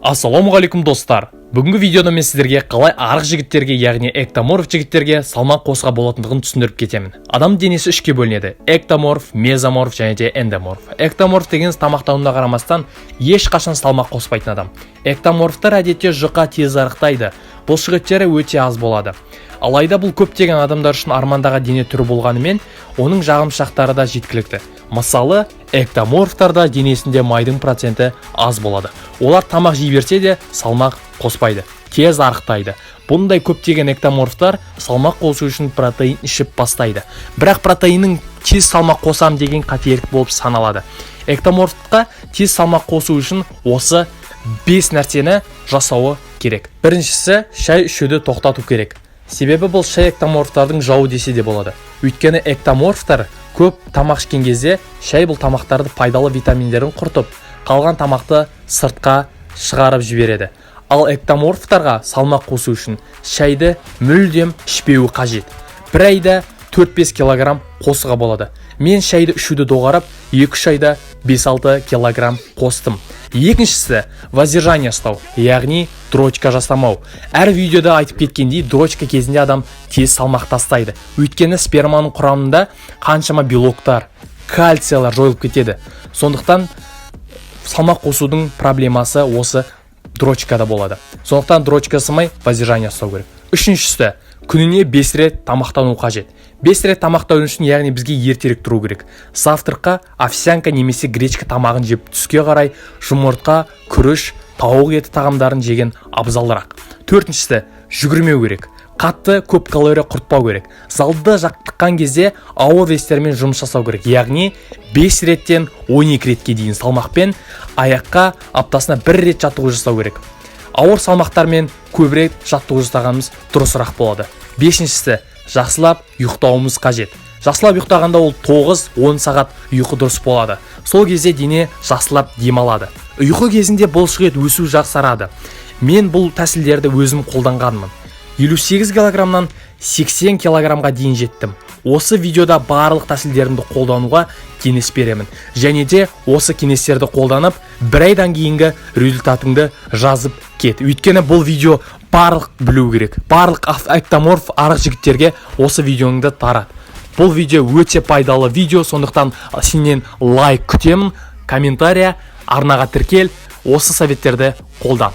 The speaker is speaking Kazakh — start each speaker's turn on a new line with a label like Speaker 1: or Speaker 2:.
Speaker 1: Ассалаумағалейкум достар. Бүгінгі видеода мен сіздерге қалай арық жігіттерге, яғни эктоморф жігіттерге салмақ қосуға болатындығын түсіндіріп кетемін. Адам денесі үшке бөлінеді: эктоморф, мезоморф және де эндоморф. Эктоморф деген тамақтануына қарамастан ешқашан салмақ қоспайтын адам. Эктоморфтар әдетте жұқа тез арықтайды. Бұл жігіттері өте аз болады. Алайда бұл көптеген адамдар үшін армандағы дене түрі болғанымен, оның жағымшақтары да жеткілікті. Мысалы, эктоморфтарда денесінде майдың проценті аз болады. Олар тамақ жей берсе де салмақ қоспайды, тез арықтайды. Бұндай көптеген эктоморфтар салмақ қосу үшін протеин ішіп бастайды. Бірақ протеиннің тез салмақ қосам деген қателік болып саналады. Эктоморфқа тез салмақ қосу үшін осы 5 нәрсені жасауы керек. Біріншісі, шай ішуді тоқтату керек. Себебі бұл шай эктоморфтардың жауы десе де болады. Өйткені эктоморфтар көп тамақ ішкен кезде шай бұл тамақтарды пайдалы витаминдерін құртып, қалған тамақты сыртқа шығарып жібереді. Ал эктоморфтарға салмақ қосу үшін шайды мүлдем ішпеуі қажет. Бір айда 4-5 килограмм қосуға болады. Мен шайды ішуді доғарып, 2-3 айда 5-6 килограмм қостым. Екіншісі, воздержание ұстау, яғни дрочка жасамау. Әр видеода айтып кеткендей, дрочка кезінде адам тез салмақ тастайды. Өйткені сперманың құрамында қаншама белоктар, кальциялар жойылып кетеді. Сондықтан салмақ қосудың проблемасы осы дрочкада болады. Сондықтан дрочка жасамай, воздержание ұстау керек. Үшіншісі, күніне 5 рет тамақтану қажет. 5 рет тамақтану үшін, яғни бізге ертерек тұру керек. Завтраққа овсянка немесе гречка тамағын жеп, түске қарай жұмыртқа, күріш, тауық еті тағамдарын жеген абзалырақ. Төртіншісі, жүгірмеу керек. Қатты көп калория құртпау керек. Залды жаттыққан кезде ауыр вестермен жұмыс жасау керек. Яғни 5 реттен 12 ретке дейін салмақпен аяққа аптасына 1 рет жаттығу жасау керек. Ауыр салмақтармен көбірек жаттығу жасағанымыз дұрысырақ болады. Бесіншісі, жақсылап ұйықтауымыз қажет. Жақсылап ұйықтағанда ол 9-10 сағат ұйқы дұрыс болады. Сол кезде дене жақсылап демалады. Ұйқы кезінде бұлшық ет өсу жақсарады. Мен бұл тәсілдерді өзім қолданғанмын. 58 килограммнан 80 килограммға дейін жеттім. Осы видеода барлық тәсілдерімді қолдануға кеңес беремін. Және де осы кеңестерді қолданып, бір айдан кейінгі результатыңды жазып кет. Өйткені бұл видео барлық білу керек. Барлық эктоморф арық жігіттерге осы видеоңды тарат. Бұл видео өте пайдалы видео, сондықтан сенен лайк күтемін, комментария, арнаға тіркел, осы советтерді қолдан.